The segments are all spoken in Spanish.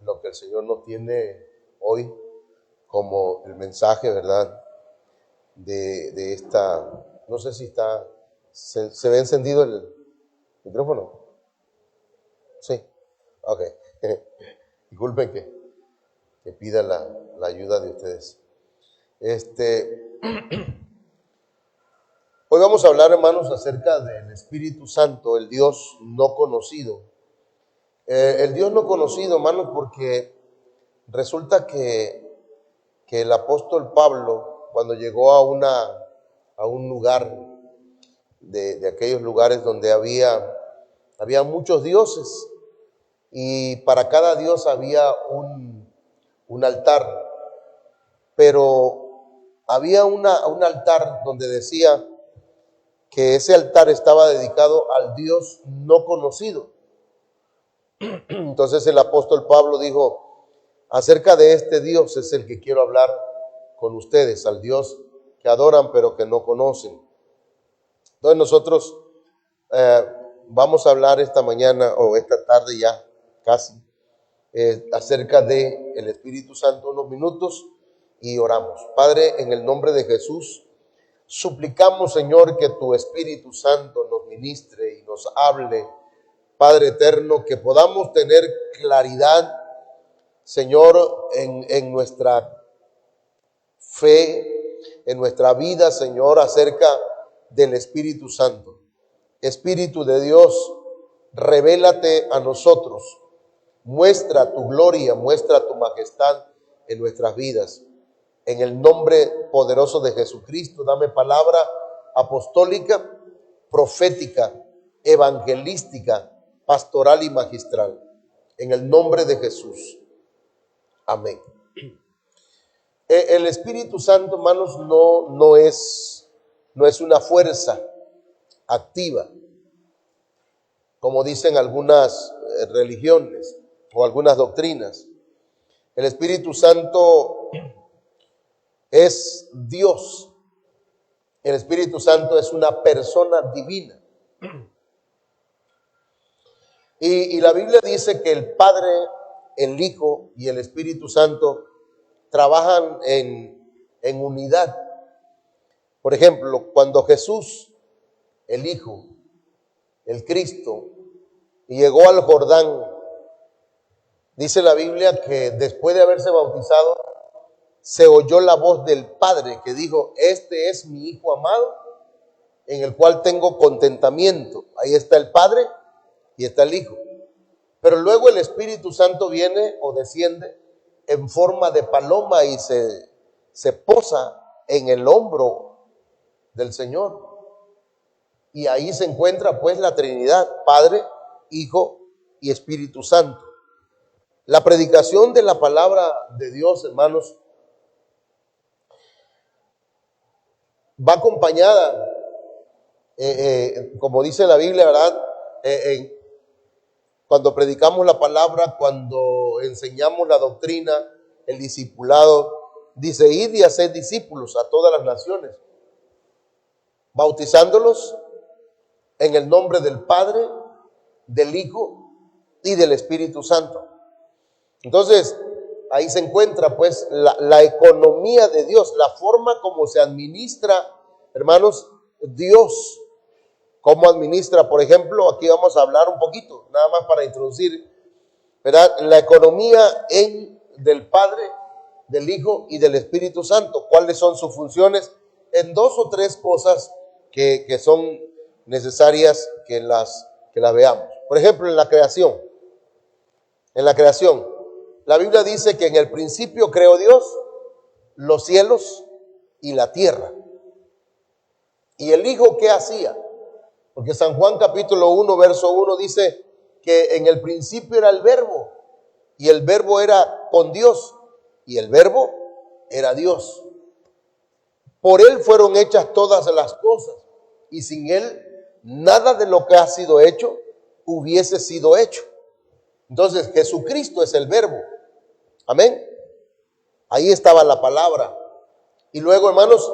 lo que el Señor nos tiene hoy como el mensaje, ¿verdad? De esta, no sé si está, ¿se ve encendido el micrófono? Sí, ok. Disculpen que pida la ayuda de ustedes. Hoy vamos a hablar, hermanos, acerca del Espíritu Santo, el Dios no conocido. El Dios no conocido, hermanos, porque resulta que el apóstol Pablo, cuando llegó a un lugar de aquellos lugares donde había muchos dioses, y para cada dios había un altar, pero había un altar donde decía que ese altar estaba dedicado al Dios no conocido. Entonces el apóstol Pablo dijo: acerca de este Dios es el que quiero hablar con ustedes, al Dios que adoran pero que no conocen. Entonces nosotros vamos a hablar esta mañana o esta tarde ya casi acerca de el Espíritu Santo, unos minutos, y oramos. Padre, en el nombre de Jesús, suplicamos, Señor, que tu Espíritu Santo nos ministre y nos hable, Padre eterno, que podamos tener claridad, Señor, en nuestra fe, en nuestra vida, Señor, acerca del Espíritu Santo. Espíritu de Dios, revélate a nosotros, muestra tu gloria, muestra tu majestad en nuestras vidas. En el nombre poderoso de Jesucristo, dame palabra apostólica, profética, evangelística, pastoral y magistral. En el nombre de Jesús. Amén. El Espíritu Santo, hermanos, no es una fuerza activa, como dicen algunas religiones o algunas doctrinas. El Espíritu Santo es Dios. El Espíritu Santo es una persona divina. Y la Biblia dice que el Padre, el Hijo y el Espíritu Santo trabajan en unidad. Por ejemplo, cuando Jesús, el Hijo, el Cristo, llegó al Jordán, dice la Biblia que después de haberse bautizado, se oyó la voz del Padre que dijo: este es mi Hijo amado, en el cual tengo contentamiento. Ahí está el Padre y está el Hijo. Pero luego el Espíritu Santo viene o desciende en forma de paloma y se posa en el hombro del Señor. Y ahí se encuentra pues la Trinidad, Padre, Hijo y Espíritu Santo. La predicación de la palabra de Dios, hermanos, va acompañada, como dice la Biblia, ¿verdad? Cuando predicamos la palabra, cuando enseñamos la doctrina, el discipulado, dice: id y haced discípulos a todas las naciones, bautizándolos en el nombre del Padre, del Hijo y del Espíritu Santo. Entonces, ahí se encuentra pues la economía de Dios, la forma como se administra, hermanos, Dios. ¿Cómo administra? Por ejemplo, aquí vamos a hablar un poquito, nada más para introducir, ¿verdad?, la economía del Padre, del Hijo y del Espíritu Santo. ¿Cuáles son sus funciones? En dos o tres cosas que son necesarias que las veamos. Por ejemplo, en la creación. En la creación, la Biblia dice que en el principio creó Dios los cielos y la tierra. ¿Y el Hijo qué hacía? Porque San Juan capítulo 1, verso 1 dice que en el principio era el Verbo, y el Verbo era con Dios, y el Verbo era Dios. Por Él fueron hechas todas las cosas, y sin Él nada de lo que ha sido hecho hubiese sido hecho. Entonces Jesucristo es el Verbo. Amén. Ahí estaba la palabra. Y luego, hermanos,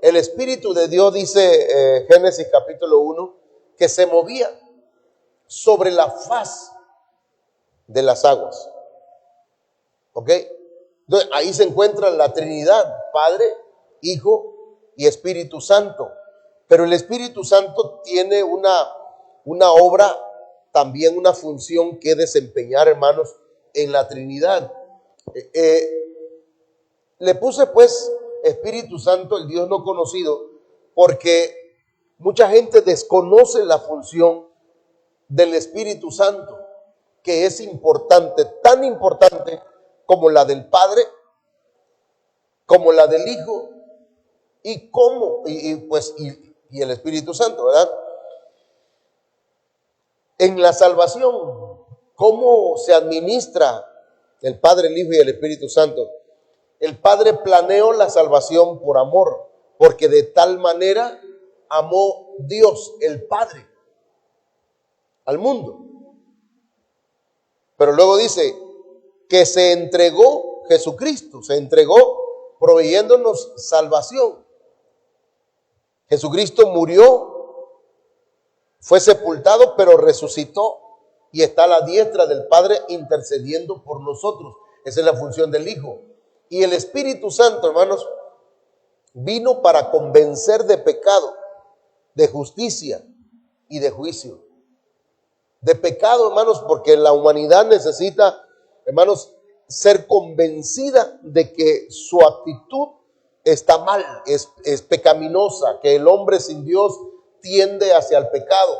el Espíritu de Dios, dice Génesis capítulo 1, que se movía sobre la faz de las aguas. ¿Ok? Entonces ahí se encuentra la Trinidad, Padre, Hijo y Espíritu Santo. Pero el Espíritu Santo tiene una obra, también una función que desempeñar, hermanos, en la Trinidad. Le puse pues Espíritu Santo, el Dios no conocido, porque mucha gente desconoce la función del Espíritu Santo, que es importante, tan importante como la del Padre, como la del Hijo y el Espíritu Santo, ¿verdad? En la salvación, ¿cómo se administra el Padre, el Hijo y el Espíritu Santo? El Padre planeó la salvación por amor, porque de tal manera amó Dios, el Padre, al mundo. Pero luego dice que se entregó Jesucristo, se entregó proveyéndonos salvación. Jesucristo murió, fue sepultado, pero resucitó y está a la diestra del Padre intercediendo por nosotros. Esa es la función del Hijo. Y el Espíritu Santo, hermanos, vino para convencer de pecado, de justicia y de juicio. De pecado, hermanos, porque la humanidad necesita, hermanos, ser convencida de que su actitud está mal, es pecaminosa, que el hombre sin Dios tiende hacia el pecado.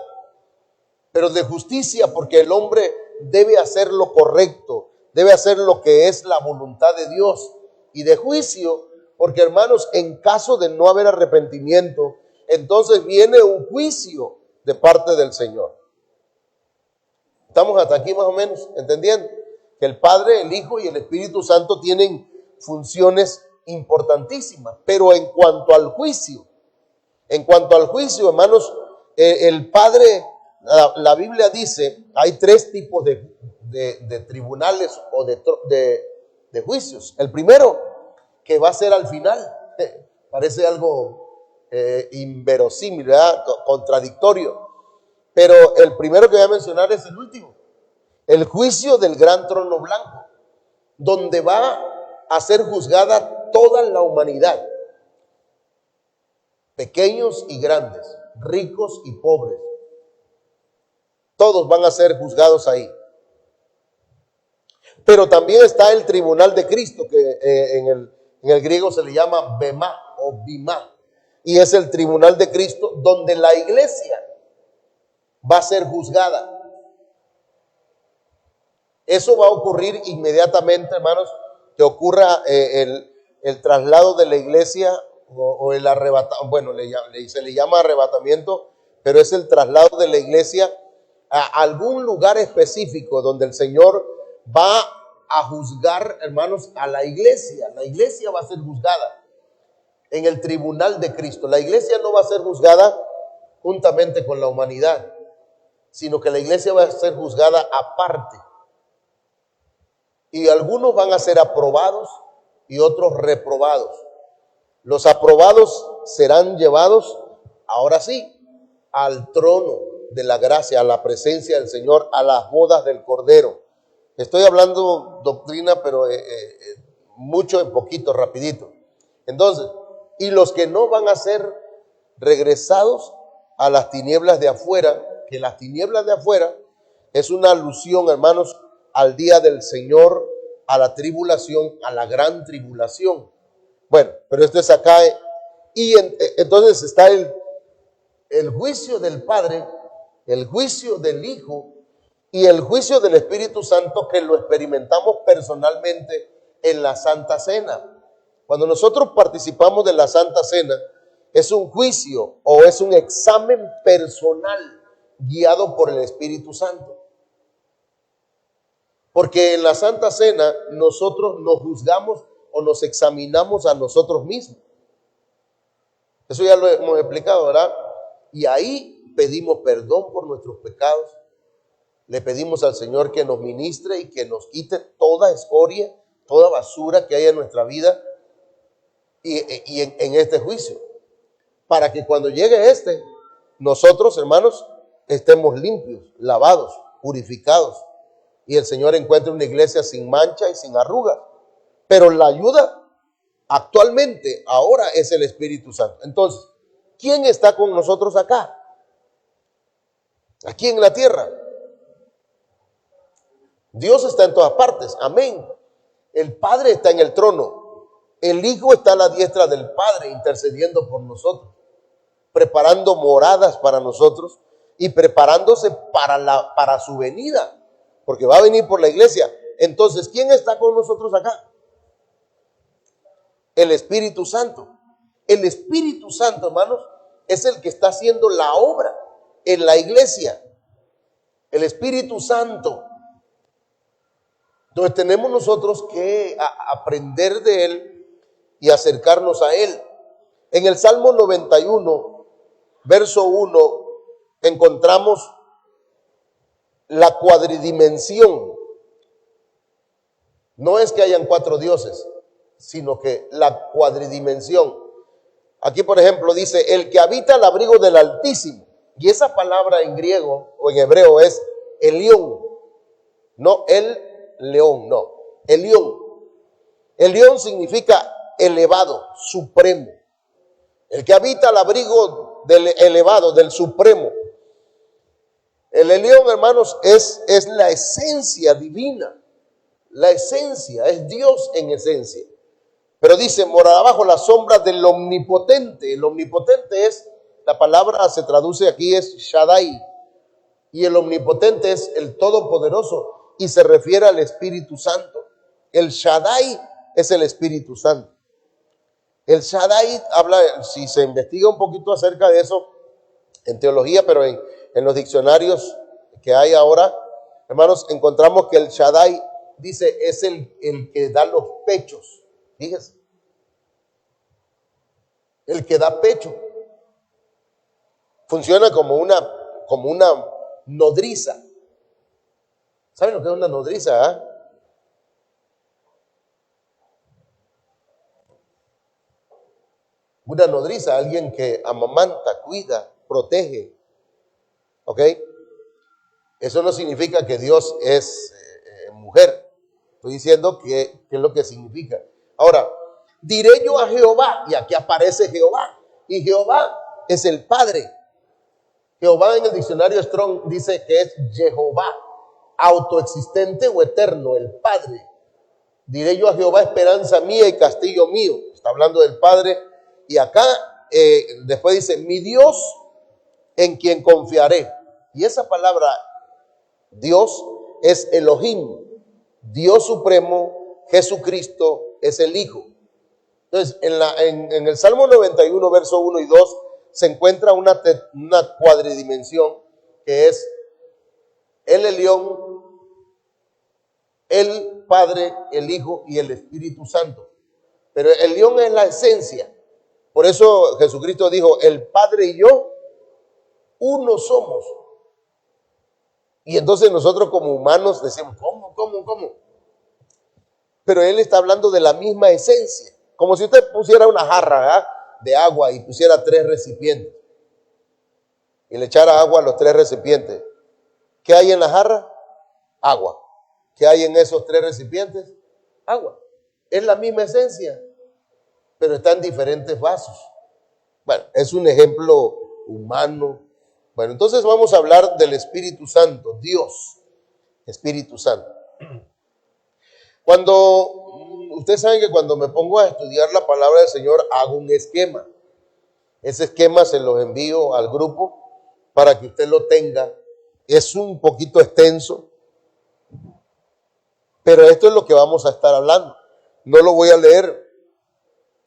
Pero de justicia, porque el hombre debe hacer lo correcto, debe hacer lo que es la voluntad de Dios. Y de juicio, porque, hermanos, en caso de no haber arrepentimiento, entonces viene un juicio de parte del Señor. Estamos hasta aquí más o menos entendiendo que el Padre, el Hijo y el Espíritu Santo tienen funciones importantísimas. Pero en cuanto al juicio, hermanos, el Padre, la Biblia dice, hay tres tipos de tribunales o de juicios. El primero, que va a ser al final, parece algo inverosímil, ¿verdad? Contradictorio. Pero el primero que voy a mencionar es el último, el juicio del gran trono blanco, donde va a ser juzgada toda la humanidad, pequeños y grandes, ricos y pobres. Todos van a ser juzgados ahí. Pero también está el tribunal de Cristo, que en el griego se le llama bema o bima, y es el tribunal de Cristo donde la iglesia va a ser juzgada. Eso va a ocurrir inmediatamente, hermanos, que ocurra el traslado de la iglesia o el arrebatamiento. Bueno, se le llama arrebatamiento, pero es el traslado de la iglesia a algún lugar específico donde el Señor va a juzgar, hermanos, a la iglesia. La iglesia va a ser juzgada en el tribunal de Cristo. La iglesia no va a ser juzgada juntamente con la humanidad, sino que la iglesia va a ser juzgada aparte. Y algunos van a ser aprobados y otros reprobados. Los aprobados serán llevados, ahora sí, al trono de la gracia, a la presencia del Señor, a las bodas del Cordero. Estoy hablando doctrina, pero mucho en poquito, rapidito. Entonces, y los que no van a ser regresados a las tinieblas de afuera, que las tinieblas de afuera es una alusión, hermanos, al día del Señor, a la tribulación, a la gran tribulación. Bueno, pero esto es acá. Y entonces está el juicio del Padre, el juicio del Hijo y el juicio del Espíritu Santo, que lo experimentamos personalmente en la Santa Cena. Cuando nosotros participamos de la Santa Cena, es un juicio o es un examen personal guiado por el Espíritu Santo. Porque en la Santa Cena nosotros nos juzgamos o nos examinamos a nosotros mismos. Eso ya lo hemos explicado, ¿verdad? Y ahí pedimos perdón por nuestros pecados. Le pedimos al Señor que nos ministre y que nos quite toda escoria, toda basura que haya en nuestra vida y en este juicio. Para que cuando llegue nosotros, hermanos, estemos limpios, lavados, purificados. y el Señor encuentre una iglesia sin mancha y sin arrugas. Pero la ayuda actualmente, ahora, es el Espíritu Santo. Entonces, ¿quién está con nosotros acá? Aquí en la tierra. Dios está en todas partes. Amén. El Padre está en el trono. El Hijo está a la diestra del Padre intercediendo por nosotros, preparando moradas para nosotros y preparándose para su venida, porque va a venir por la iglesia. Entonces, ¿quién está con nosotros acá? El Espíritu Santo. El Espíritu Santo, hermanos, es el que está haciendo la obra en la iglesia. El Espíritu Santo. Entonces tenemos nosotros que aprender de Él y acercarnos a Él. En el Salmo 91, verso 1, encontramos la cuadridimensión. No es que hayan 4 dioses, sino que la cuadridimensión. Aquí, por ejemplo, dice, el que habita al abrigo del Altísimo. Y esa palabra en griego o en hebreo es Elión. No el león, no. Elión. Elión significa elevado, supremo. El que habita al abrigo del elevado, del supremo. El Elión, hermanos, es la esencia divina. La esencia, es Dios en esencia. Pero dice, morará bajo la sombra del Omnipotente. El Omnipotente es, la palabra se traduce aquí es Shaddai. Y el Omnipotente es el Todopoderoso y se refiere al Espíritu Santo. El Shaddai es el Espíritu Santo. El Shaddai habla, si se investiga un poquito acerca de eso en teología, pero en los diccionarios que hay ahora, hermanos, encontramos que el Shaddai, dice, es el que da los pechos. Fíjese. El que da pecho. Funciona como una nodriza. ¿Saben lo que es una nodriza? ¿Eh? Una nodriza, alguien que amamanta, cuida, protege. ¿Ok? Eso no significa que Dios es mujer. Estoy diciendo que es lo que significa. Ahora, diré yo a Jehová, y aquí aparece Jehová. Y Jehová es el Padre. Jehová en el diccionario Strong dice que es Jehová, autoexistente o eterno, el Padre. Diré yo a Jehová, esperanza mía y castillo mío. Está hablando del Padre. Y acá después dice, mi Dios en quien confiaré. Y esa palabra, Dios, es Elohim, Dios supremo, Jesucristo es el Hijo. Entonces, en el Salmo 91, verso 1 y 2, se encuentra una cuadridimensión que es el Elión, el Padre, el Hijo y el Espíritu Santo. Pero el Elión es la esencia. Por eso Jesucristo dijo, el Padre y yo, uno somos. Y entonces nosotros como humanos decimos, ¿cómo? Pero Él está hablando de la misma esencia. Como si usted pusiera una jarra de agua y pusiera 3 recipientes. Y le echara agua a los 3 recipientes. ¿Qué hay en la jarra? Agua. ¿Qué hay en esos 3 recipientes? Agua. Es la misma esencia, pero está en diferentes vasos. Bueno, es un ejemplo humano. Bueno, entonces vamos a hablar del Espíritu Santo, Dios, Espíritu Santo. Ustedes saben que cuando me pongo a estudiar la palabra del Señor, hago un esquema. Ese esquema se los envío al grupo para que usted lo tenga. Es un poquito extenso, pero esto es lo que vamos a estar hablando. No lo voy a leer,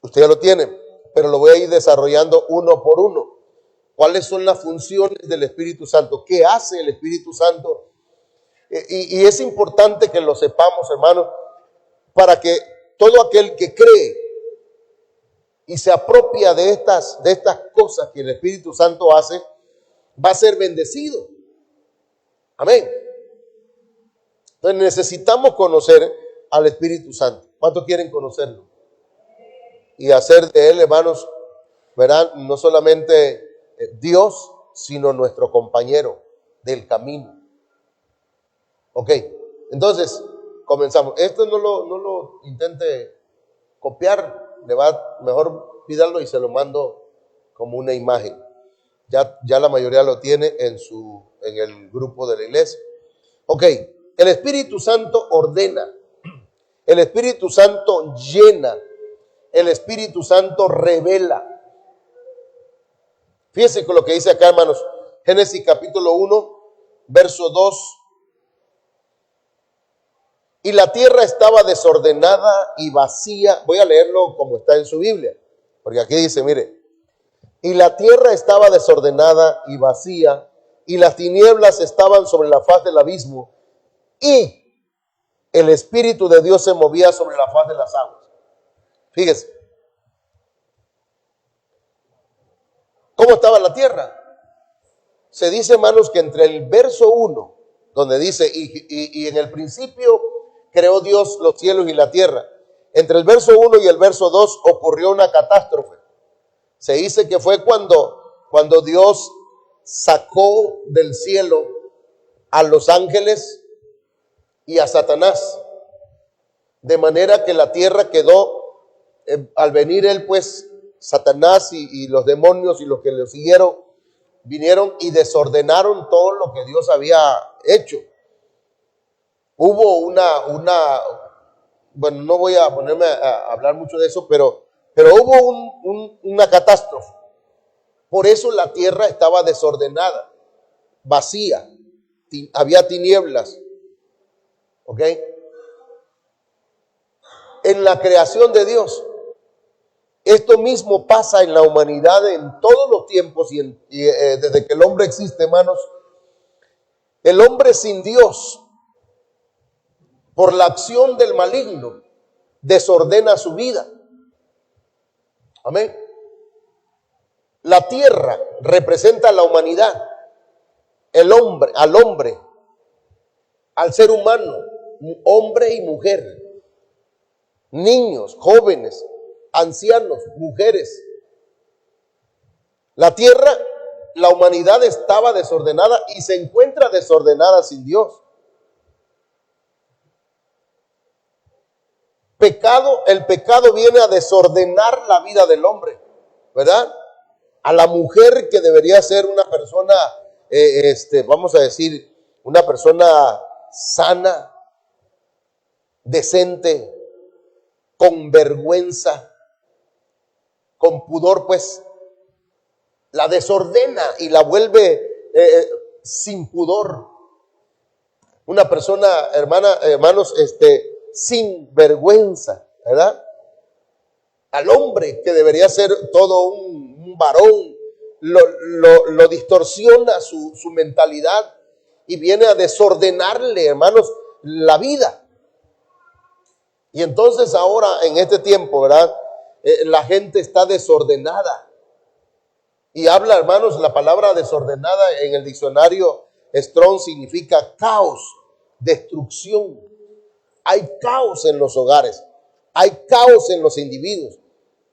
usted ya lo tiene, pero lo voy a ir desarrollando uno por uno. ¿Cuáles son las funciones del Espíritu Santo? ¿Qué hace el Espíritu Santo? Y es importante que lo sepamos, hermanos, para que todo aquel que cree y se apropia de estas cosas que el Espíritu Santo hace, va a ser bendecido. Amén. Entonces necesitamos conocer al Espíritu Santo. ¿Cuántos quieren conocerlo? Y hacer de Él, hermanos, verán, no solamente Dios, sino nuestro compañero del camino. Ok, Entonces, comenzamos. Esto no lo intente copiar, mejor pídalo y se lo mando como una imagen. Ya la mayoría lo tiene en el grupo de la iglesia. Ok, el Espíritu Santo ordena, el Espíritu Santo llena, el Espíritu Santo revela. Fíjense con lo que dice acá, hermanos. Génesis capítulo 1, verso 2. Y la tierra estaba desordenada y vacía. Voy a leerlo como está en su Biblia, porque aquí dice, mire. Y la tierra estaba desordenada y vacía, y las tinieblas estaban sobre la faz del abismo, y el Espíritu de Dios se movía sobre la faz de las aguas. Fíjese. ¿Cómo estaba la tierra? Se dice, hermanos, que entre el verso 1, donde dice, y en el principio creó Dios los cielos y la tierra. Entre el verso 1 y el verso 2 ocurrió una catástrofe. Se dice que fue cuando Dios sacó del cielo a los ángeles y a Satanás. De manera que la tierra quedó, al venir él, pues, Satanás y los demonios y los que le siguieron, vinieron y desordenaron todo lo que Dios había hecho. Hubo bueno, no voy a ponerme a hablar mucho de eso, pero hubo una catástrofe. Por eso la tierra estaba desordenada, vacía, había tinieblas. ¿Ok? En la creación de Dios. Esto mismo pasa en la humanidad en todos los tiempos y desde que el hombre existe, hermanos. El hombre sin Dios, por la acción del maligno, desordena su vida. Amén. La tierra representa a la humanidad, al hombre, al ser humano, hombre y mujer, niños, jóvenes, ancianos, mujeres. La tierra, la humanidad estaba desordenada y se encuentra desordenada sin Dios. El pecado viene a desordenar la vida del hombre, ¿verdad? A la mujer, que debería ser una persona, vamos a decir, una persona sana, decente, con vergüenza, con pudor, pues, la desordena y la vuelve sin pudor. Una persona, hermanos, sin vergüenza, ¿verdad? Al hombre, que debería ser todo un varón, lo distorsiona su mentalidad y viene a desordenarle, hermanos, la vida. Y entonces ahora, en este tiempo, ¿verdad? La gente está desordenada. Y habla, hermanos, la palabra desordenada en el diccionario Strong significa caos, destrucción. Hay caos en los hogares, hay caos en los individuos,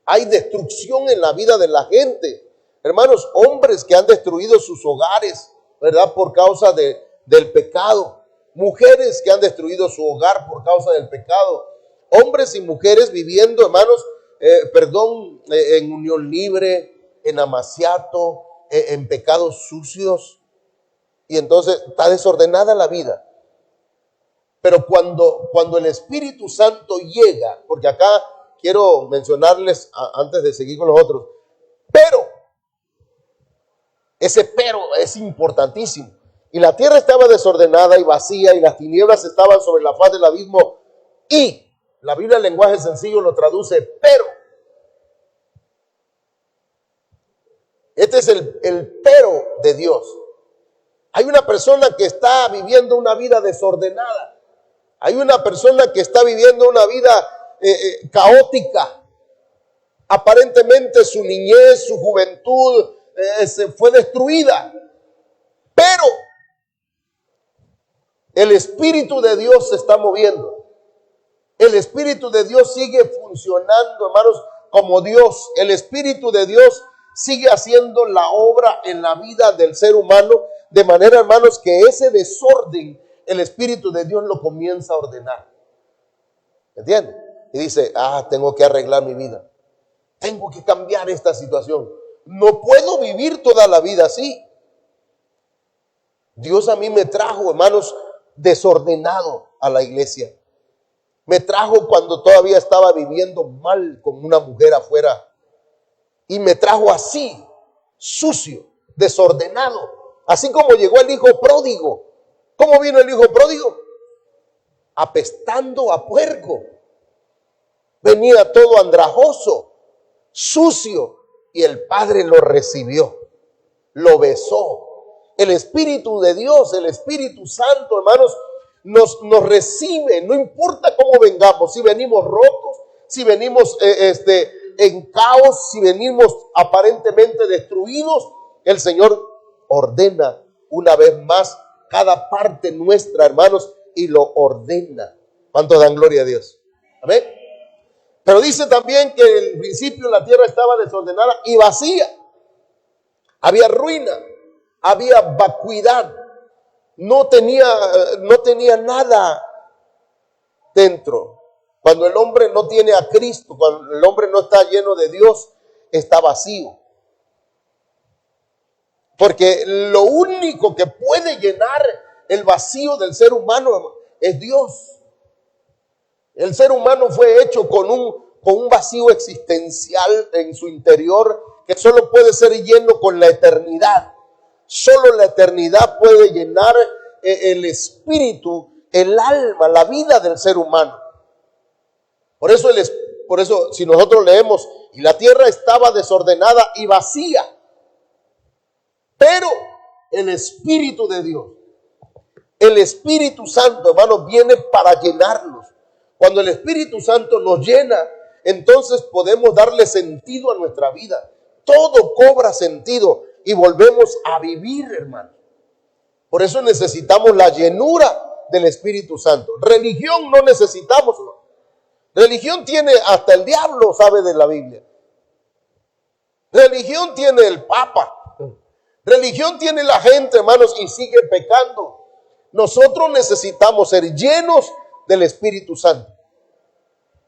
hay destrucción en la vida de la gente. Hermanos, hombres que han destruido sus hogares, ¿verdad? Por causa del pecado. Mujeres que han destruido su hogar por causa del pecado. Hombres y mujeres viviendo, hermanos, en unión libre, en amaciato, en pecados sucios. Y entonces está desordenada la vida. Pero cuando el Espíritu Santo llega, porque acá quiero mencionarles, antes de seguir con los otros, ese pero es importantísimo. Y la tierra estaba desordenada y vacía, y las tinieblas estaban sobre la faz del abismo. Y la Biblia en lenguaje sencillo lo traduce, pero. Este es el pero de Dios. Hay una persona que está viviendo una vida desordenada. Hay una persona que está viviendo una vida caótica. Aparentemente su niñez, su juventud se fue destruida. Pero el Espíritu de Dios se está moviendo. El Espíritu de Dios sigue funcionando, hermanos, como Dios. El Espíritu de Dios sigue haciendo la obra en la vida del ser humano, de manera, hermanos, que ese desorden el Espíritu de Dios lo comienza a ordenar. ¿Entiendes? Y dice, tengo que arreglar mi vida. Tengo que cambiar esta situación. No puedo vivir toda la vida así. Dios a mí me trajo, hermanos, desordenado a la iglesia. Me trajo cuando todavía estaba viviendo mal con una mujer afuera. Y me trajo así, sucio, desordenado. Así como llegó el hijo pródigo. ¿Cómo vino el hijo pródigo? Apestando a puerco. Venía todo andrajoso, sucio. Y el Padre lo recibió, lo besó. El Espíritu de Dios, el Espíritu Santo, hermanos, nos recibe, no importa cómo vengamos, si venimos rotos, si venimos en caos, si venimos aparentemente destruidos, el Señor ordena una vez más cada parte nuestra, hermanos, y lo ordena. ¿Cuántos dan gloria a Dios? Amén. Pero dice también que en el principio la tierra estaba desordenada y vacía. Había ruina, había vacuidad. No tenía nada dentro. Cuando el hombre no tiene a Cristo, cuando el hombre no está lleno de Dios, está vacío. Porque lo único que puede llenar el vacío del ser humano es Dios. El ser humano fue hecho con un vacío existencial en su interior que solo puede ser lleno con la eternidad. Solo la eternidad puede llenar el espíritu, el alma, la vida del ser humano. Por eso si nosotros leemos, y la tierra estaba desordenada y vacía, pero el Espíritu de Dios, el Espíritu Santo, hermanos, viene para llenarnos. Cuando el Espíritu Santo nos llena, entonces podemos darle sentido a nuestra vida. Todo cobra sentido y volvemos a vivir, hermano. Por eso necesitamos la llenura del Espíritu Santo. Religión no necesitamos, ¿no? Religión tiene hasta el diablo, sabe de la Biblia. Religión tiene el Papa. Religión tiene la gente, hermanos, y sigue pecando. Nosotros necesitamos ser llenos del Espíritu Santo.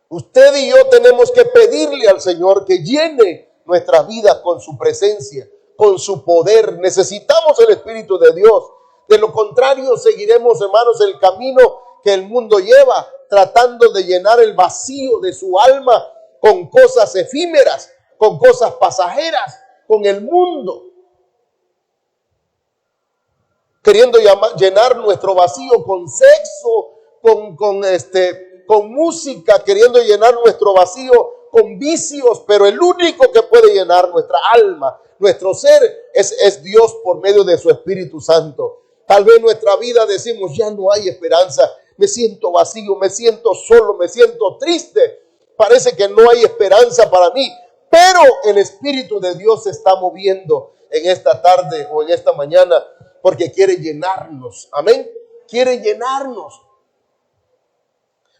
Usted y yo tenemos que pedirle al Señor que llene nuestra vida con su presencia, con su poder. Necesitamos el Espíritu de Dios. De lo contrario, seguiremos, hermanos, el camino que el mundo lleva, tratando de llenar el vacío de su alma con cosas efímeras, con cosas pasajeras, con el mundo. Queriendo llenar nuestro vacío con sexo, con música, queriendo llenar nuestro vacío con vicios, pero el único que puede llenar nuestra alma, nuestro ser, es Dios por medio de su Espíritu Santo. Tal vez en nuestra vida decimos, ya no hay esperanza, me siento vacío, me siento solo, me siento triste, parece que no hay esperanza para mí, pero el Espíritu de Dios se está moviendo en esta tarde o en esta mañana porque quiere llenarnos, amén, quiere llenarnos.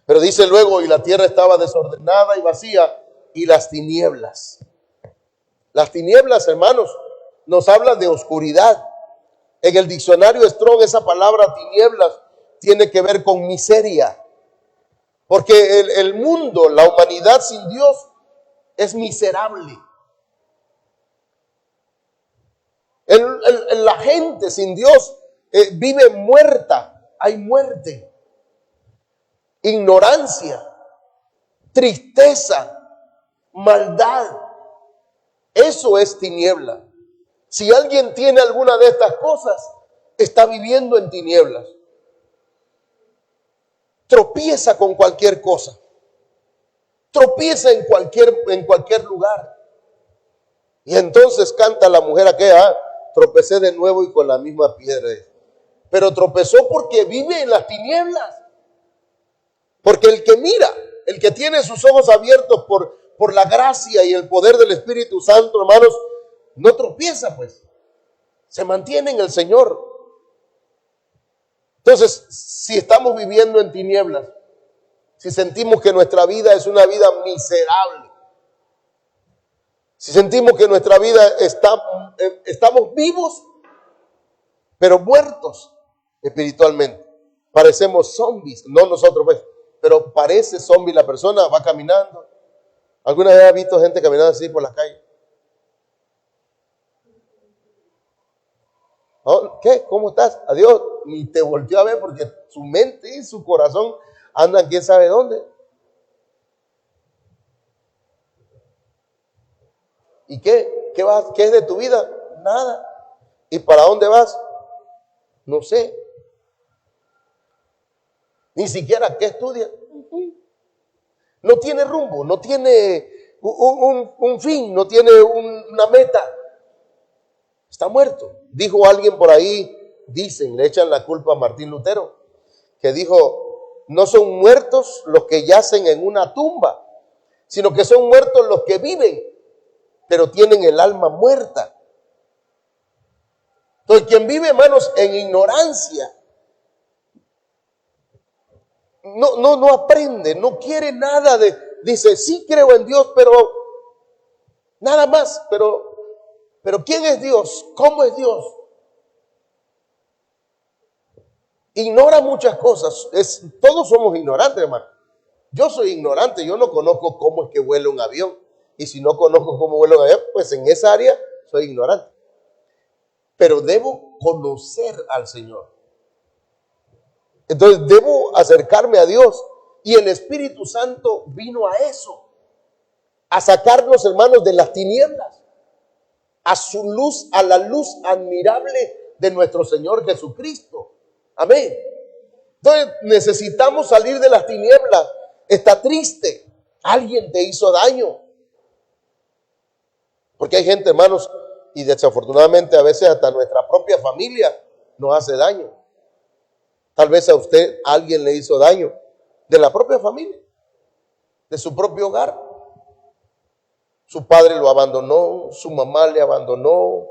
Pero dice luego, y la tierra estaba desordenada y vacía, y las tinieblas. Las tinieblas, hermanos, nos hablan de oscuridad. En el diccionario Strong, esa palabra tinieblas tiene que ver con miseria. Porque el mundo, la humanidad sin Dios, es miserable. La gente sin Dios vive muerta, hay muerte, ignorancia, tristeza, maldad. Eso es tiniebla. Si alguien tiene alguna de estas cosas, está viviendo en tinieblas. Tropieza con cualquier cosa. Tropieza en cualquier lugar. Y entonces canta la mujer aquella, tropecé de nuevo y con la misma piedra. Pero tropezó porque vive en las tinieblas. Porque el que mira, el que tiene sus ojos abiertos por la gracia y el poder del Espíritu Santo, hermanos, no tropieza, pues. Se mantiene en el Señor. Entonces, si estamos viviendo en tinieblas, si sentimos que nuestra vida es una vida miserable, si sentimos que nuestra vida estamos vivos, pero muertos espiritualmente. parecemos zombies, no nosotros pues, pero parece zombie la persona, va caminando. ¿Alguna vez ha visto gente caminando así por las calles? Oh, ¿qué? ¿Cómo estás? Adiós. Ni te volteó a ver porque su mente y su corazón andan quién sabe dónde. ¿Y qué? ¿Qué vas? ¿Qué es de tu vida? Nada. ¿Y para dónde vas? No sé. Ni siquiera qué estudia. No tiene rumbo, no tiene un fin, no tiene una meta. Está muerto. Dijo alguien por ahí, dicen, le echan la culpa a Martín Lutero, que dijo, no son muertos los que yacen en una tumba, sino que son muertos los que viven, pero tienen el alma muerta. Entonces, quien vive, hermanos, en ignorancia, no aprende, no quiere nada dice, sí creo en Dios, pero nada más, pero ¿quién es Dios? ¿Cómo es Dios? Ignora muchas cosas, todos somos ignorantes, hermano. Yo soy ignorante, yo no conozco cómo es que vuela un avión, y si no conozco cómo vuela un avión, pues en esa área soy ignorante. Pero debo conocer al Señor. Entonces debo acercarme a Dios. Y el Espíritu Santo vino a eso. A sacarnos, hermanos, de las tinieblas. A su luz, a la luz admirable de nuestro Señor Jesucristo. Amén. Entonces necesitamos salir de las tinieblas. Está triste. Alguien te hizo daño. Porque hay gente, hermanos, y desafortunadamente a veces hasta nuestra propia familia nos hace daño. Tal vez a usted alguien le hizo daño de la propia familia, de su propio hogar. Su padre lo abandonó, su mamá le abandonó.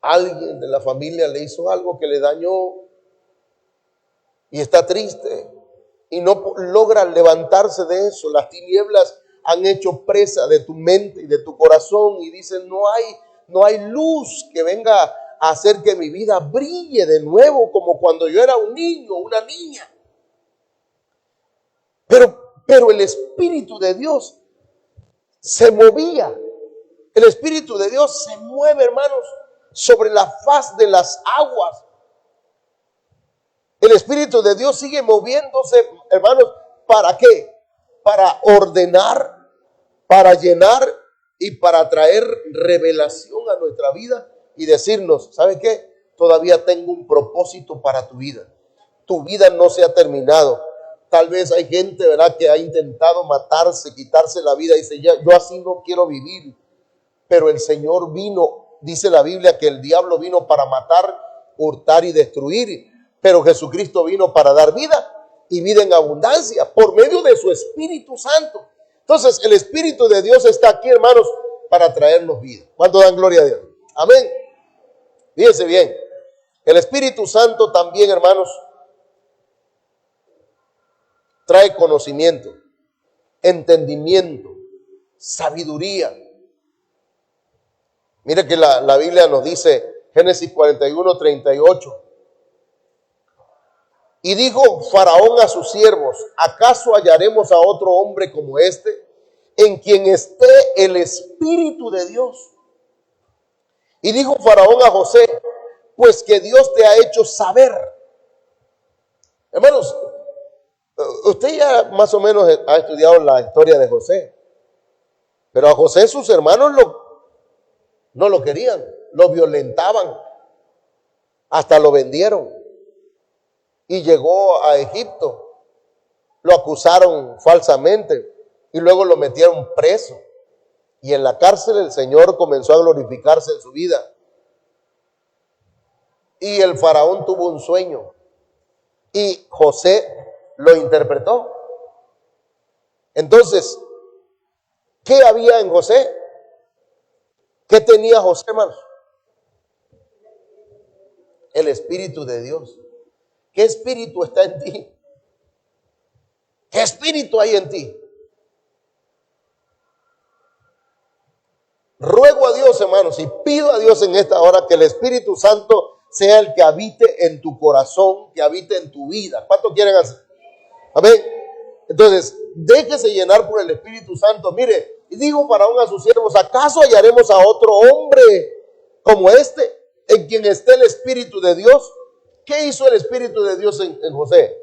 Alguien de la familia le hizo algo que le dañó y está triste y no logra levantarse de eso. Las tinieblas han hecho presa de tu mente y de tu corazón y dicen, no hay luz que venga a hacer que mi vida brille de nuevo como cuando yo era un niño, una niña. Pero el Espíritu de Dios se movía. El Espíritu de Dios se mueve, hermanos, sobre la faz de las aguas. El Espíritu de Dios sigue moviéndose, hermanos, ¿para qué? Para ordenar, para llenar y para traer revelación a nuestra vida y decirnos, ¿sabe qué? Todavía tengo un propósito para tu vida. Tu vida no se ha terminado. Tal vez hay gente, ¿verdad?, que ha intentado matarse, quitarse la vida y dice, ya, yo así no quiero vivir. Pero el Señor vino, dice la Biblia, que el diablo vino para matar, hurtar y destruir. Pero Jesucristo vino para dar vida y vida en abundancia por medio de su Espíritu Santo. Entonces, el Espíritu de Dios está aquí, hermanos, para traernos vida. ¿Cuánto dan gloria a Dios? Amén. Fíjense bien. El Espíritu Santo también, hermanos, trae conocimiento, entendimiento, sabiduría. Mire que la Biblia nos dice, Génesis 41, 38. Y dijo Faraón a sus siervos, ¿acaso hallaremos a otro hombre como este, en quien esté el Espíritu de Dios? Y dijo Faraón a José, pues que Dios te ha hecho saber. Hermanos, usted ya más o menos ha estudiado la historia de José, pero a José sus hermanos no lo querían, lo violentaban, hasta lo vendieron. Y llegó a Egipto, lo acusaron falsamente y luego lo metieron preso. Y en la cárcel el Señor comenzó a glorificarse en su vida. Y el faraón tuvo un sueño y José lo interpretó. Entonces, ¿qué había en José? ¿Qué tenía José, hermanos? El Espíritu de Dios. ¿Qué espíritu está en ti? ¿Qué espíritu hay en ti? Ruego a Dios, hermanos, y pido a Dios en esta hora que el Espíritu Santo sea el que habite en tu corazón, que habite en tu vida. ¿Cuánto quieren hacer? Amén. Entonces, déjese llenar por el Espíritu Santo. Mire, y dijo Faraón a sus siervos: ¿acaso hallaremos a otro hombre como este, en quien esté el Espíritu de Dios? ¿Qué hizo el Espíritu de Dios en José?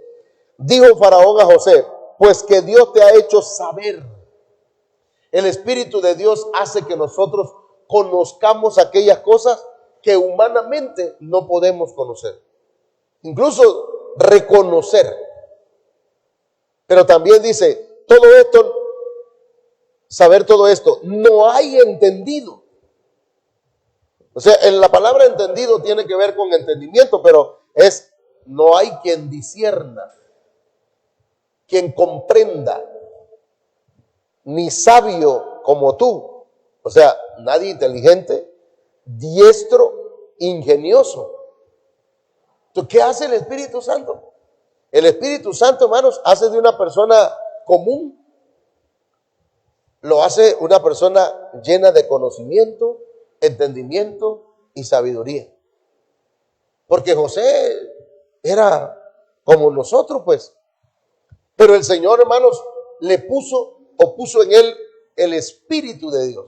Dijo Faraón a José: pues que Dios te ha hecho saber. El Espíritu de Dios hace que nosotros conozcamos aquellas cosas que humanamente no podemos conocer. Incluso reconocer. Pero también dice, todo esto, saber todo esto, no hay entendido. O sea, en la palabra entendido tiene que ver con entendimiento, pero no hay quien discierna, quien comprenda, ni sabio como tú. O sea, nadie inteligente, diestro, ingenioso. Entonces, ¿qué hace el Espíritu Santo? El Espíritu Santo, hermanos, hace de una persona común, lo hace una persona llena de conocimiento, entendimiento y sabiduría. Porque José era como nosotros, pues. Pero el Señor, hermanos, puso en él el Espíritu de Dios.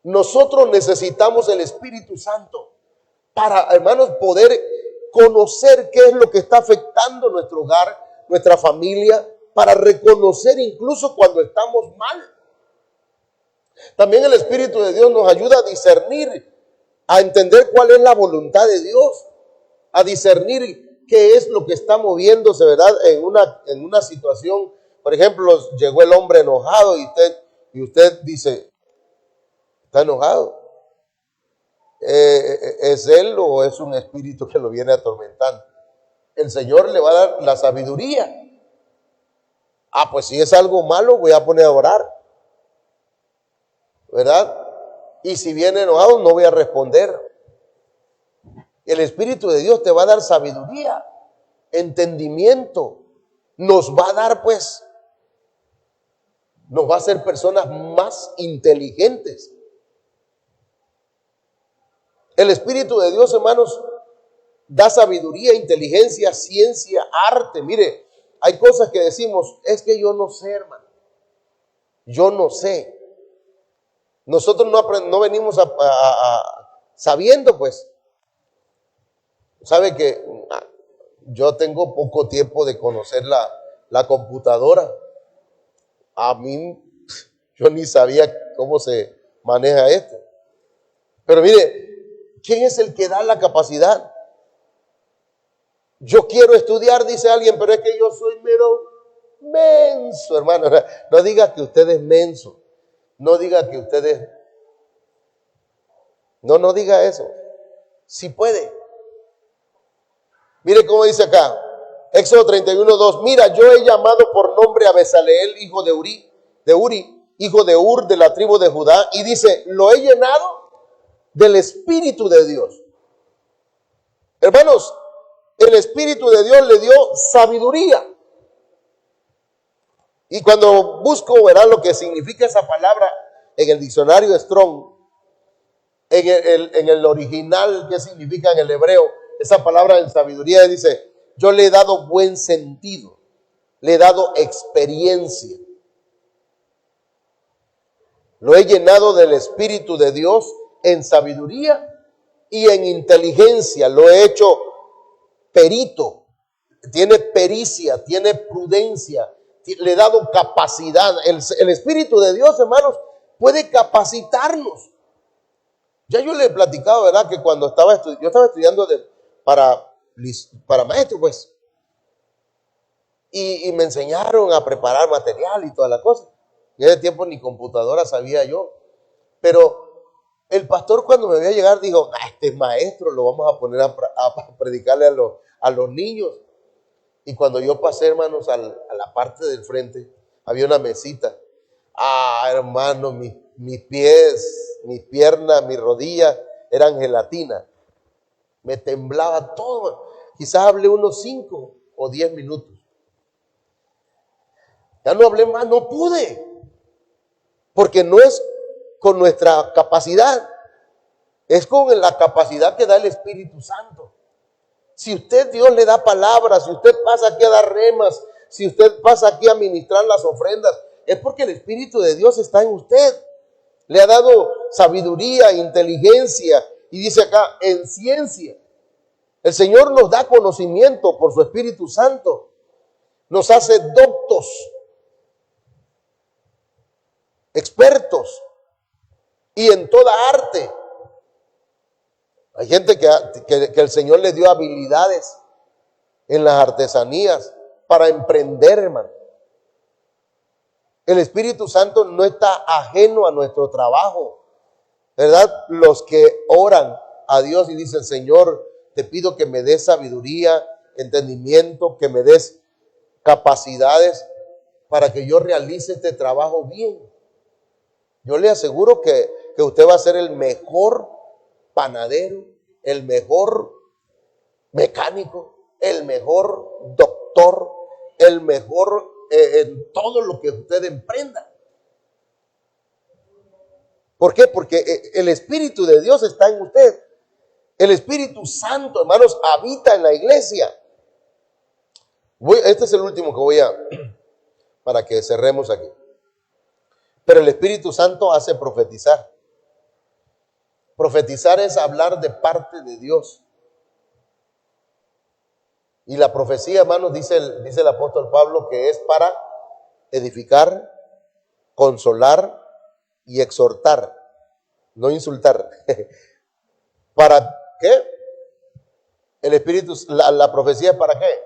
Nosotros necesitamos el Espíritu Santo para, hermanos, poder conocer qué es lo que está afectando nuestro hogar, nuestra familia, para reconocer incluso cuando estamos mal. También el Espíritu de Dios nos ayuda a discernir, a entender cuál es la voluntad de Dios, a discernir qué es lo que está moviéndose, ¿verdad? En una situación. Por ejemplo, llegó el hombre enojado y usted dice, ¿está enojado? ¿Es él o es un espíritu que lo viene atormentando? El Señor le va a dar la sabiduría. Pues si es algo malo, voy a poner a orar, ¿verdad? Y si viene enojado, no voy a responder. El Espíritu de Dios te va a dar sabiduría, entendimiento. Nos va a dar, pues, nos va a hacer personas más inteligentes. El Espíritu de Dios, hermanos, da sabiduría, inteligencia, ciencia, arte. Mire, hay cosas que decimos, es que yo no sé, hermano. Yo no sé. Nosotros no venimos sabiendo, pues. Sabe que yo tengo poco tiempo de conocer la computadora. A mí, yo ni sabía cómo se maneja esto. Pero mire, ¿quién es el que da la capacidad? Yo quiero estudiar, dice alguien, pero es que yo soy mero menso, hermano. No diga que usted es menso. No diga que usted es... No diga eso. Si puede. Mire cómo dice acá. Éxodo 31:2. Mira, yo he llamado por nombre a Bezaleel, hijo de Uri, hijo de Ur, de la tribu de Judá. Y dice, lo he llenado del Espíritu de Dios. Hermanos, el Espíritu de Dios le dio sabiduría. Y cuando busco, verán lo que significa esa palabra en el diccionario Strong, en el original, qué significa en el hebreo, esa palabra en sabiduría dice, yo le he dado buen sentido, le he dado experiencia. Lo he llenado del Espíritu de Dios en sabiduría y en inteligencia. Lo he hecho perito, tiene pericia, tiene prudencia, le he dado capacidad. El Espíritu de Dios, hermanos, puede capacitarnos. Ya yo le he platicado, ¿verdad? Que cuando yo estaba estudiando para maestro, pues. Y me enseñaron a preparar material y toda la cosa. En ese tiempo ni computadora sabía yo. Pero el pastor cuando me vio llegar dijo, este maestro lo vamos a poner a predicarle a los niños. Y cuando yo pasé, hermanos, a la parte del frente, había una mesita. Hermano, mis pies, mis piernas, mis rodillas eran gelatina. Me temblaba todo. Quizás hablé unos 5 o 10 minutos. Ya no hablé más, no pude. Porque no es con nuestra capacidad. Es con la capacidad que da el Espíritu Santo. Si usted, Dios le da palabras, si usted pasa aquí a dar remas, si usted pasa aquí a ministrar las ofrendas, es porque el Espíritu de Dios está en usted. Le ha dado sabiduría, inteligencia, y dice acá, en ciencia. El Señor nos da conocimiento por su Espíritu Santo. Nos hace doctos, expertos, y en toda arte. Hay gente que el Señor le dio habilidades en las artesanías para emprender, hermano. El Espíritu Santo no está ajeno a nuestro trabajo, ¿verdad? Los que oran a Dios y dicen, Señor, te pido que me des sabiduría, entendimiento, que me des capacidades para que yo realice este trabajo bien. Yo le aseguro que usted va a ser el mejor panadero, el mejor mecánico, el mejor doctor, el mejor en todo lo que usted emprenda. ¿Por qué? Porque el Espíritu de Dios está en usted. El Espíritu Santo, hermanos, habita en la iglesia. Este es el último que voy para que cerremos aquí. Pero el Espíritu Santo hace profetizar. Profetizar es hablar de parte de Dios. Y la profecía, hermanos, dice el apóstol Pablo, que es para edificar, consolar y exhortar, no insultar. ¿Para qué? El Espíritu, la profecía es para qué?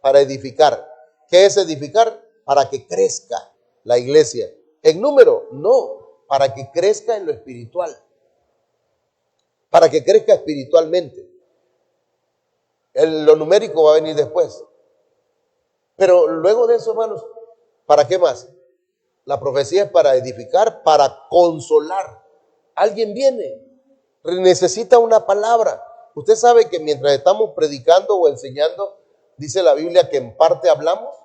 Para edificar. ¿Qué es edificar? Para que crezca la iglesia. En número, no, para que crezca en lo espiritual. Para que crezca espiritualmente. Lo numérico va a venir después. Pero luego de eso, hermanos, ¿para qué más? La profecía es para edificar, para consolar. Alguien viene, necesita una palabra. Usted sabe que mientras estamos predicando o enseñando, dice la Biblia que en parte hablamos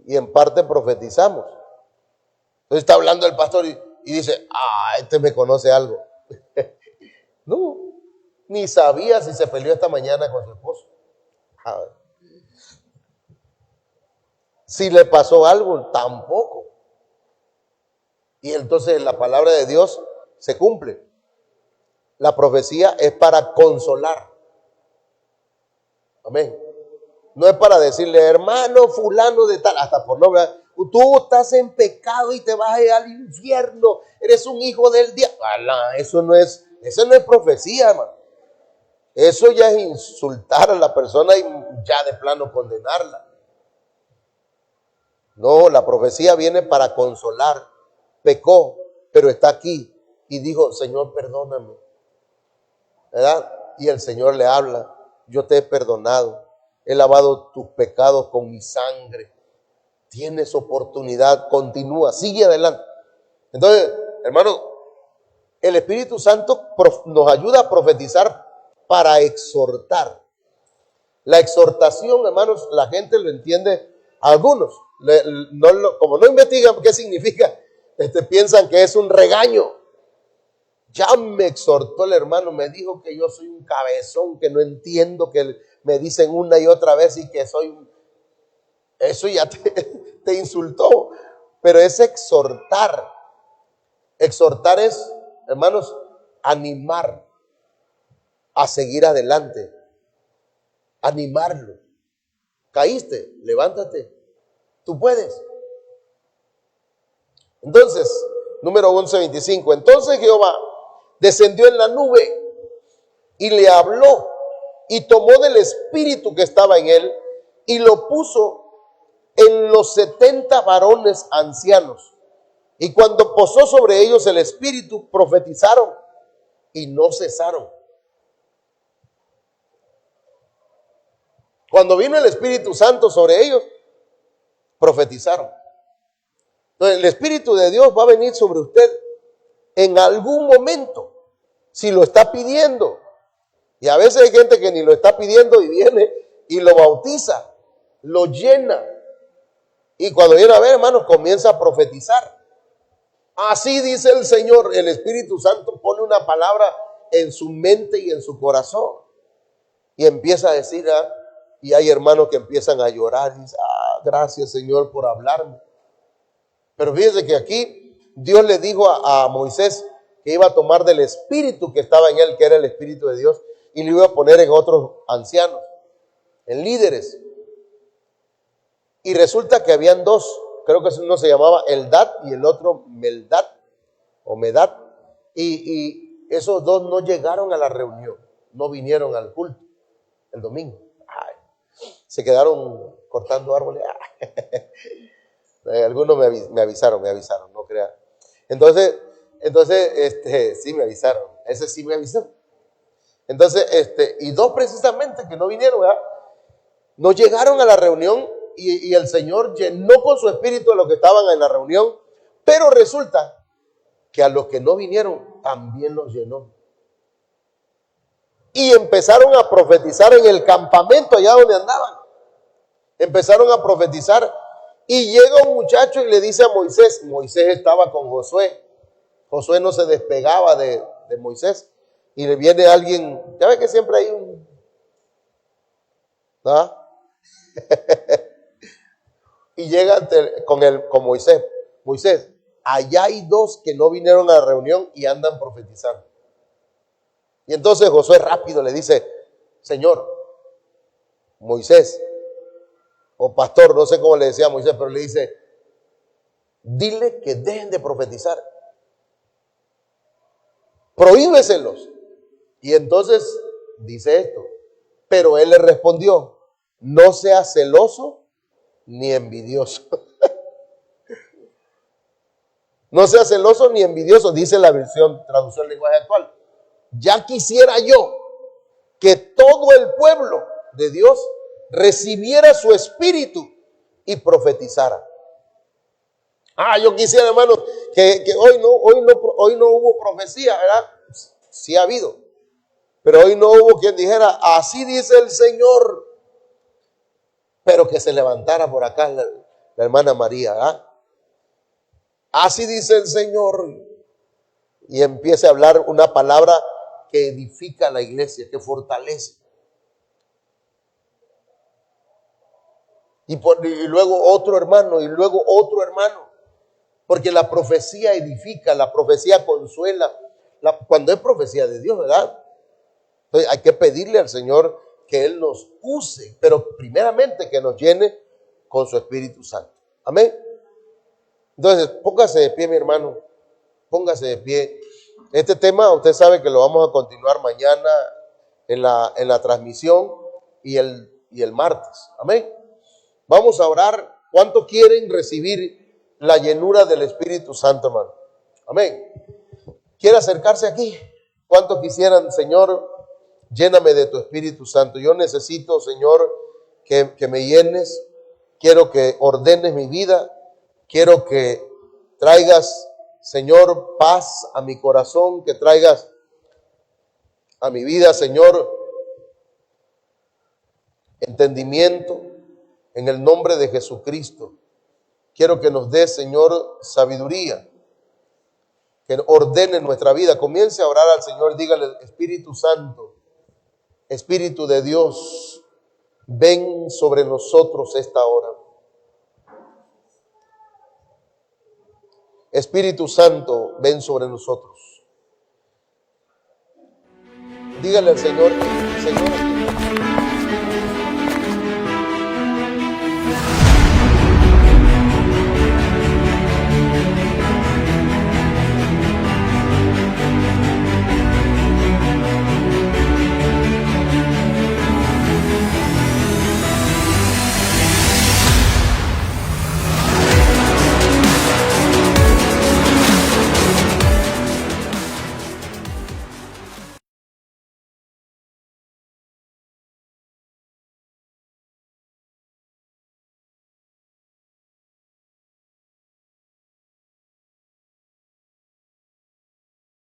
y en parte profetizamos. Entonces está hablando el pastor y dice, este me conoce algo. No, ni sabía si se peleó esta mañana con su esposo. Si le pasó algo, tampoco. Y entonces la palabra de Dios se cumple. La profecía es para consolar. Amén. No es para decirle, hermano fulano de tal, hasta por nombre. Tú estás en pecado y te vas a ir al infierno. Eres un hijo del diablo. Eso no es profecía, hermano. Eso ya es insultar a la persona y ya de plano condenarla. No, la profecía viene para consolar. Pecó, pero está aquí y dijo, Señor, perdóname. ¿Verdad? Y el Señor le habla, yo te he perdonado, he lavado tus pecados con mi sangre. Tienes oportunidad, continúa, sigue adelante. Entonces, hermano, el Espíritu Santo nos ayuda a profetizar para exhortar. La exhortación, hermanos, la gente lo entiende, algunos, como no investigan qué significa, piensan que es un regaño. Ya me exhortó el hermano, me dijo que yo soy un cabezón, que no entiendo, que me dicen una y otra vez y que soy un... Eso ya te insultó, pero es exhortar. Exhortar es, hermanos, animar a seguir adelante, animarlo. Caíste, levántate, tú puedes. Entonces, número 11:25, entonces Jehová descendió en la nube y le habló y tomó del espíritu que estaba en él y lo puso en los 70 varones ancianos. Y cuando posó sobre ellos el espíritu, profetizaron y no cesaron. Cuando vino el Espíritu Santo sobre ellos, profetizaron. Entonces, el Espíritu de Dios va a venir sobre usted en algún momento, si lo está pidiendo. Y a veces hay gente que ni lo está pidiendo y viene y lo bautiza, lo llena. Y cuando viene a ver, hermanos, comienza a profetizar. Así dice el Señor. El Espíritu Santo pone una palabra en su mente y en su corazón. Y empieza a decir, y hay hermanos que empiezan a llorar. Y dicen, gracias Señor por hablarme. Pero fíjense que aquí Dios le dijo a Moisés que iba a tomar del espíritu que estaba en él, que era el Espíritu de Dios, y lo iba a poner en otros ancianos, en líderes. Y resulta que habían dos, creo que uno se llamaba Eldad y el otro Meldad o Medad. Y esos dos no llegaron a la reunión, no vinieron al culto el domingo. Se quedaron cortando árboles. Algunos me avisaron, no crean. Entonces, sí me avisaron. Ese sí me avisó. Entonces, y dos precisamente que no vinieron, ¿verdad? No llegaron a la reunión y el Señor llenó con su espíritu a los que estaban en la reunión, pero resulta que a los que no vinieron también los llenó. Y empezaron a profetizar en el campamento allá donde andaban. Empezaron a profetizar y llega un muchacho y le dice a Moisés, Moisés estaba con Josué. Josué no se despegaba de Moisés. Y le viene alguien, ya ve que siempre hay un... ¿no? Y llega con Moisés. Moisés, allá hay dos que no vinieron a la reunión y andan profetizando. Y entonces Josué rápido le dice, Señor, Moisés, o pastor, no sé cómo le decía a Moisés, pero le dice, dile que dejen de profetizar. Prohíbeselos. Y entonces dice esto, pero él le respondió, no seas celoso ni envidioso. No seas celoso ni envidioso, dice la versión, traducción lenguaje actual. Ya quisiera yo que todo el pueblo de Dios recibiera su espíritu y profetizara. Yo quisiera, hermanos, que hoy no hubo profecía, ¿verdad? Sí ha habido. Pero hoy no hubo quien dijera, así dice el Señor. Pero que se levantara por acá la hermana María, ¿verdad? Así dice el Señor. Y empiece a hablar una palabra que edifica a la iglesia, que fortalece. Y luego otro hermano, y luego otro hermano. Porque la profecía edifica, la profecía consuela. Cuando es profecía de Dios, ¿verdad? Entonces hay que pedirle al Señor que Él nos use, pero primeramente que nos llene con su Espíritu Santo. Amén. Entonces, póngase de pie, mi hermano. Póngase de pie. Este tema, usted sabe que lo vamos a continuar mañana en la transmisión y el martes. Amén. Vamos a orar. ¿Cuánto quieren recibir la llenura del Espíritu Santo, hermano? Amén. ¿Quiere acercarse aquí? ¿Cuánto quisieran, Señor, lléname de tu Espíritu Santo? Yo necesito, Señor, que me llenes. Quiero que ordenes mi vida. Quiero que traigas, Señor, paz a mi corazón, que traigas a mi vida, Señor, entendimiento en el nombre de Jesucristo. Quiero que nos dé, Señor, sabiduría, que ordene nuestra vida. Comience a orar al Señor, dígale, Espíritu Santo, Espíritu de Dios, ven sobre nosotros esta hora. Espíritu Santo, ven sobre nosotros. Dígale al Señor, Señor.